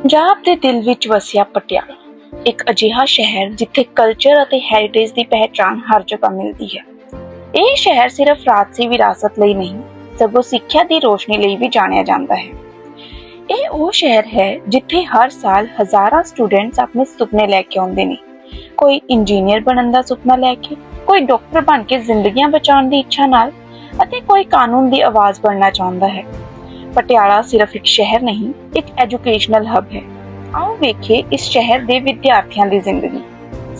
ਪੰਜਾਬ ਦੇ ਦਿਲ ਵਿੱਚ ਵਸਿਆ ਪਟਿਆਲਾ ਇੱਕ ਅਜਿਹਾ ਸ਼ਹਿਰ ਜਿੱਥੇ ਕਲਚਰ ਅਤੇ ਹੈਰੀਟੇਜ ਦੀ ਪਹਿਚਾਣ ਹਰ ਜਗ੍ਹਾ ਮਿਲਦੀ ਹੈ। ਇਹ ਸ਼ਹਿਰ ਸਿਰਫ ਰਾਜਸੀ ਵਿਰਾਸਤ ਲਈ ਨਹੀਂ, ਸਗੋਂ ਸਿੱਖਿਆ ਦੀ ਰੋਸ਼ਨੀ ਲਈ ਵੀ ਜਾਣਿਆ ਜਾਂਦਾ ਹੈ। ਇਹ ਉਹ ਸ਼ਹਿਰ ਹੈ ਜਿੱਥੇ ਹਰ ਸਾਲ ਹਜ਼ਾਰਾਂ ਸਟੂਡੈਂਟਸ ਆਪਣੇ ਸੁਪਨੇ ਲੈ ਕੇ ਆਉਂਦੇ ਨੇ। ਕੋਈ ਇੰਜੀਨੀਅਰ ਬਣਨ ਦਾ ਸੁਪਨਾ ਲੈ ਕੇ, ਕੋਈ ਡਾਕਟਰ ਬਣ ਕੇ ਜ਼ਿੰਦਗੀਆਂ ਬਚਾਉਣ ਦੀ ਇੱਛਾ ਨਾਲ, ਅਤੇ ਕੋਈ ਕਾਨੂੰਨ ਦੀ ਆਵਾਜ਼ ਬਣਨਾ ਚਾਹੁੰਦਾ ਹੈ। ਪਟਿਆਲਾ ਸਿਰਫ ਇੱਕ ਸ਼ਹਿਰ ਨਹੀਂ, ਇੱਕ ਐਜੂਕੇਸ਼ਨਲ ਹੱਬ ਹੈ। ਆਓ ਵੇਖੀਏ ਇਸ ਸ਼ਹਿਰ ਦੇ ਵਿਦਿਆਰਥੀਆਂ ਦੀ ਜ਼ਿੰਦਗੀ।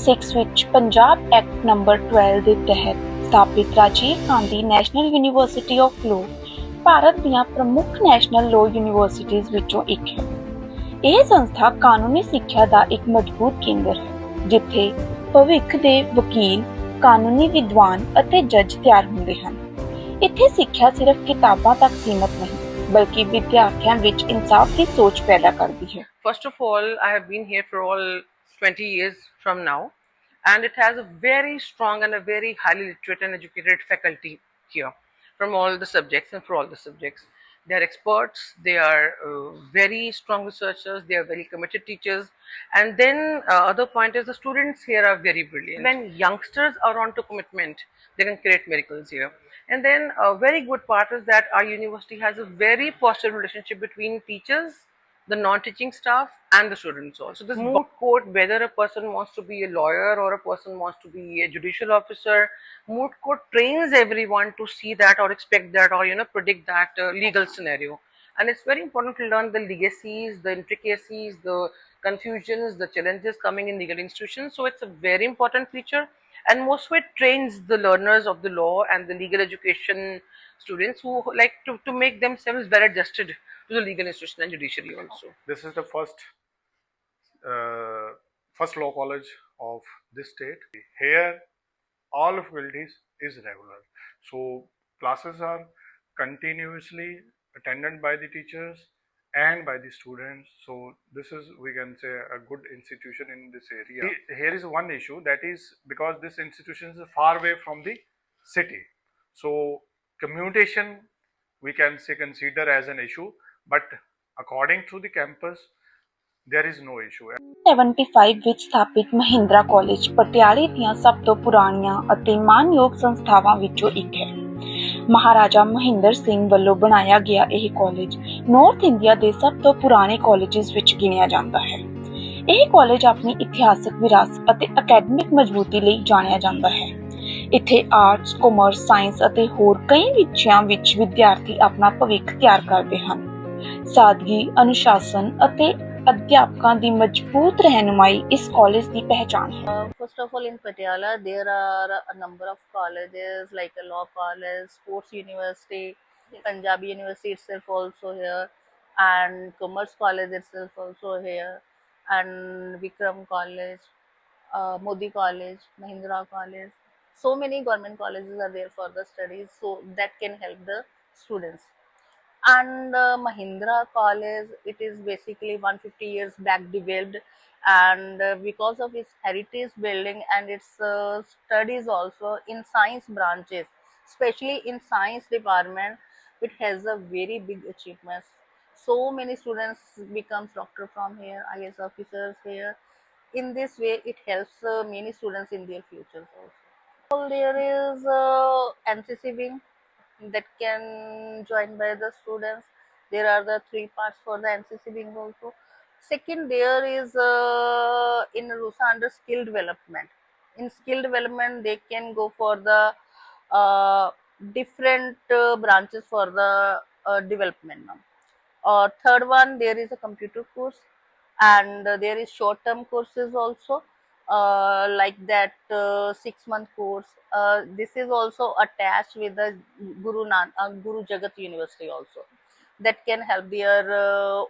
6 ਵਿੱਚ ਪੰਜਾਬ ਐਕਟ ਨੰਬਰ 12 ਦੇ ਤਹਿਤ ਸਥਾਪਿਤ Rajiv Gandhi national university of law Bharat ਦੀਆਂ ਪ੍ਰਮੁੱਖ ਨੈਸ਼ਨਲ ਲਾਅ ਯੂਨੀਵਰਸਿਟੀਜ਼ ਵਿੱਚੋਂ ਇੱਕ ਹੈ। ਇਹ ਸੰਸਥਾ ਕਾਨੂੰਨੀ ਸਿੱਖਿਆ ਦਾ ਇੱਕ ਮਜ਼ਬੂਤ ਕੇਂਦਰ ਹੈ, ਜਿੱਥੇ ਭਵਿੱਖ ਦੇ ਵਕੀਲ, ਕਾਨੂੰਨੀ ਵਿਦਵਾਨ ਅਤੇ ਜੱਜ ਤਿਆਰ ਹੁੰਦੇ ਹਨ। ਇੱਥੇ ਸਿੱਖਿਆ ਸਿਰਫ ਕਿਤਾਬਾਂ ਤੱਕ ਸੀਮਤ ਨਹੀਂ, ਬਲਕਿ ਵਿਦਿਆਰਥੀਆਂ ਵਿੱਚ ਇਨਸਾਫ ਦੀ ਸੋਚ ਪੈਦਾ ਕਰਦੀ ਹੈ। First of all, I have been here for all 20 years from now, and it has a very strong and a very highly literate and educated faculty here from all the subjects and for all the subjects. They are experts, they are very strong researchers, they are very committed teachers, and then other point is the students here are very brilliant. When youngsters are on to commitment, they can create miracles here. And then a very good part is that our university has a very positive relationship between teachers, the non-teaching staff and the students also. This moot court whether a person wants to be a lawyer or a person wants to be a judicial officer, moot court trains everyone to see that or expect that or predict that legal scenario. And it's very important to learn the legacies, the intricacies, the confusions, the challenges coming in legal institutions. So it's a very important feature, and most of it trains the learners of the law and the legal education students who like to make themselves well adjusted to the legal institution and judiciary also. This is the first law college of this state. Here, all of faculties is regular, so classes are continuously attended by the teachers and by the students. So this is, we can say, a good institution in this area. Here is one issue, that is because this institution is far away from the city, so commutation we can say consider as an issue, but according to the campus there is no issue. 75 ਵਿੱਚ ਸਥਾਪਿਤ Mahindra college ਪਟਿਆਲੇ ਦੀਆਂ ਸਭ ਤੋਂ ਪੁਰਾਣੀਆਂ ਅਤੇ ਮਾਨਯੋਗ ਸੰਸਥਾਵਾਂ ਵਿੱਚੋਂ ਇੱਕ ਹੈ। ਮਹਾਰਾਜਾ ਮਹਿੰਦਰ ਸਿੰਘ ਵੱਲੋਂ ਬਣਾਇਆ ਗਿਆ ਇਹ ਕਾਲਜ ਨਾਰਥ ਇੰਡੀਆ ਦੇ ਸਭ ਤੋਂ ਪੁਰਾਣੇ ਕਾਲਜਸ ਵਿੱਚ ਗਿਣਿਆ ਜਾਂਦਾ ਹੈ। ਇਹ ਕਾਲਜ ਆਪਣੀ ਇਤਿਹਾਸਕ ਵਿਰਾਸਤ ਅਤੇ ਅਕੈਡਮਿਕ ਮਜ਼ਬੂਤੀ ਲਈ ਜਾਣਿਆ ਜਾਂਦਾ ਹੈ। ਇੱਥੇ ਆਰਟਸ, ਕਾਮਰਸ, ਸਾਇੰਸ ਅਤੇ ਹੋਰ ਕਈ ਵਿਸ਼ਿਆਂ ਵਿੱਚ ਵਿਦਿਆਰਥੀ ਆਪਣਾ ਭਵਿੱਖ ਤਿਆਰ ਕਰਦੇ ਹਨ। ਸਾਦਗੀ, ਅਨੁਸ਼ਾਸਨ ਅਤੇ ਅਧਿਆਪਕਾਂ ਦੀ ਮਜ਼ਬੂਤ ਰਹਿਨੁਮਾਈ ਇਸ ਕਾਲਜ ਦੀ ਪਹਿਚਾਣ ਹੈ। First of all, in Patiala, there are a number of colleges like a law college, sports university, Punjabi University itself also here, and commerce college itself also here, and Vikram College, Modi College, Mahindra College. So many government colleges are there for the studies, so that can help the students. And Mahindra College, it is basically 150 years back developed, and because of its heritage building and its studies also in science branches, especially in science department, it has a very big achievements. So many students becomes doctor from here, IAS officers here. In this way it helps many students in their futures also. So there is NCC wing that can join by the students. There are the 3 parts for the NCC wing also. Second, there is in RUSA under skill development. In skill development, they can go for the different branches for the development now. Third one, there is a computer course, and there is short-term courses also. Like that 6-month course. This is also attached with the Guru Jagat University also. That can help their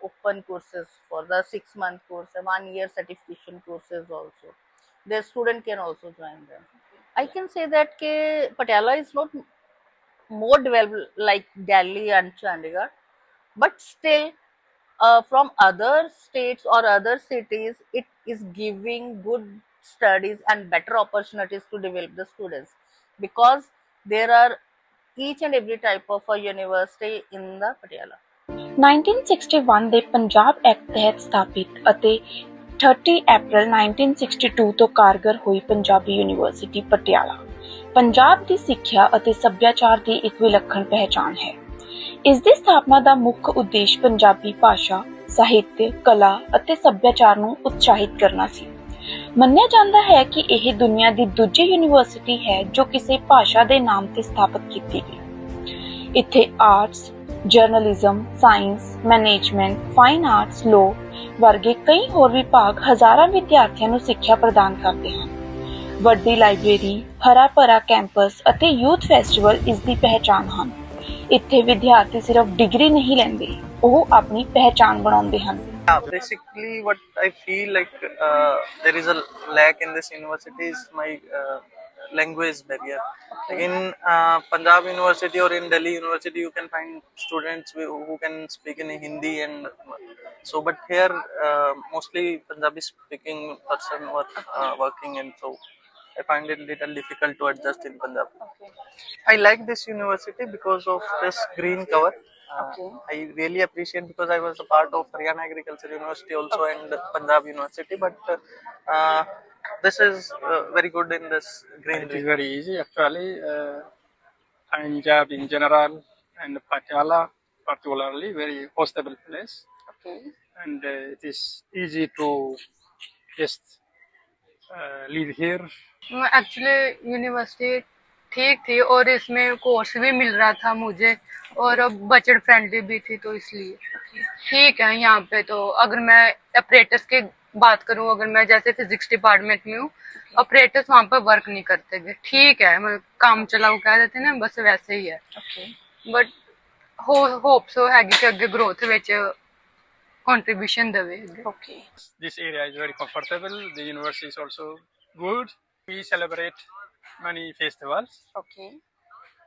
open courses for the 6-month course, 1-year certification courses also. The student can also join them. I can say that Patiala is not more developed like Delhi and Chandigarh, but still from other states or other cities, it is giving good studies and better opportunities to develop the students, because there are each and every type of a university in the Patiala. 1961 ਦੇ Punjab act ਤਹਿਤ ਸਥਾਪਿਤ ਅਤੇ 30 ਅਪ੍ਰੈਲ 1962 ਤੋਂ ਕਾਰਗਰ ਹੋਈ Punjabi university Patiala Punjab ਦੀ ਸਿੱਖਿਆ ਅਤੇ ਸੱਭਿਆਚਾਰ ਦੀ ਇੱਕ ਵਿਲੱਖਣ ਪਹਿਚਾਣ ਹੈ। ਇਸ ਦੀ ਸਥਾਪਨਾ ਦਾ ਮੁੱਖ ਉਦੇਸ਼ ਪੰਜਾਬੀ ਭਾਸ਼ਾ, ਸਾਹਿਤ, ਕਲਾ ਅਤੇ ਸੱਭਿਆਚਾਰ ਨੂੰ ਉਤਸ਼ਾਹਿਤ ਕਰਨਾ ਸੀ। ਮੰਨਿਆ ਜਾਂਦਾ ਹੈ ਕਿ ਇਹ ਦੁਨੀਆ ਦੀ ਦੂਜੀ ਯੂਨੀਵਰਸਿਟੀ ਹੈ ਜੋ ਕਿਸੇ ਭਾਸ਼ਾ ਦੇ ਨਾਮ ਤੇ ਸਥਾਪਿਤ ਕੀਤੀ ਗਈ। ਇੱਥੇ arts, journalism, science, management, fine arts, law ਵਰਗੇ ਕਈ ਹੋਰ ਵਿਭਾਗ ਹਜ਼ਾਰਾਂ ਵਿਦਿਆਰਥੀਆਂ ਨੂੰ ਸਿੱਖਿਆ ਪ੍ਰਦਾਨ ਕਰਦੇ ਹਨ। ਵੱਡੀ ਲਾਇਬ੍ਰੇਰੀ, ਹਰਾ ਭਰਾ ਕੈਂਪਸ ਅਤੇ ਯੂਥ ਫੈਸਟੀਵਲ ਇਸ ਦੀ ਪਹਿਚਾਣ ਹਨ। ਇੱਥੇ ਵਿਦਿਆਰਥੀ ਸਿਰਫ ਡਿਗਰੀ ਨਹੀਂ ਲੈਂਦੇ, ਉਹ ਆਪਣੀ ਪਹਿਚਾਣ ਬਣਾਉਂਦੇ ਹਨ। Basically, what I feel like there is a lack in this university is my language barrier. Like in Punjab University or in Delhi University, you can find students who can speak in Hindi, and so. But here, mostly Punjabi speaking person were working, and so I find it little difficult to adjust in Punjab. I like this university because of this green cover. I really appreciate because I was a part of Haryana Agriculture University also and Punjab University, but this is very good in this It greenery. is very easy actually. Punjab in general and Patiala particularly very hostable place, and it is easy to just live here. Actually university ठीक थी और इसमें course भी मिल रहा था मुझे और budget friendly भी थी, तो इसलिए ठीक है यहाँ पे। तो अगर मैं ऑपरेटर्स की बात करूँ, अगर मैं जैसे फिजिक्स डिपार्टमेंट में हूँ, ऑपरेटर्स वहाँ पर वर्क नहीं करते थे, ठीक है, मतलब काम चलाओ कह देते ना, बस वैसे ही है। बट होप सो है कि अगे ग्रोथ विच कंट्रीब्यूशन देवे। This area is very comfortable. The university is also good. We celebrate many festivals,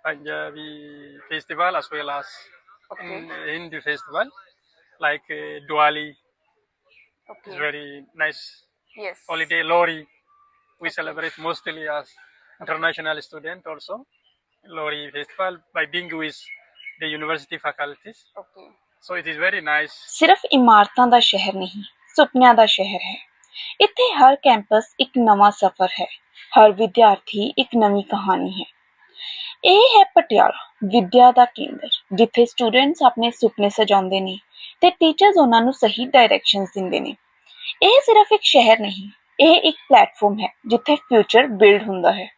Punjabi festival as well as Hindi festival, like Diwali. It's very nice holiday. Lori, we celebrate mostly as international student also. Lori festival by being with the university faculties. So it is very nice. ਸਿਰਫ ਇਮਾਰਤਾਂ ਦਾ ਸ਼ਹਿਰ ਨਹੀਂ, ਸੁਪਨਿਆਂ ਦਾ ਸ਼ਹਿਰ ਹੈ। ਇੱਥੇ ਹਰ campus ਇੱਕ ਨਵਾਂ ਸਫ਼ਰ ਹੈ, ਹਰ ਵਿਦਿਆਰਥੀ ਇੱਕ ਨਵੀਂ ਕਹਾਣੀ ਹੈ। ਇਹ ਹੈ ਪਟਿਆਲਾ, ਵਿਦਿਆ ਦਾ ਕੇਂਦਰ, ਜਿੱਥੇ ਸਟੂਡੈਂਟਸ ਆਪਣੇ ਸੁਪਨੇ ਸਜਾਉਂਦੇ ਨੇ ਤੇ ਟੀਚਰਸ ਉਹਨਾਂ ਨੂੰ ਸਹੀ ਡਾਇਰੈਕਸ਼ਨਸ ਦਿੰਦੇ ਨੇ। ਇਹ ਸਿਰਫ ਇੱਕ ਸ਼ਹਿਰ ਨਹੀਂ, ਇਹ ਇੱਕ ਪਲੇਟਫਾਰਮ ਹੈ ਜਿੱਥੇ ਫਿਊਚਰ ਬਿਲਡ ਹੁੰਦਾ ਹੈ।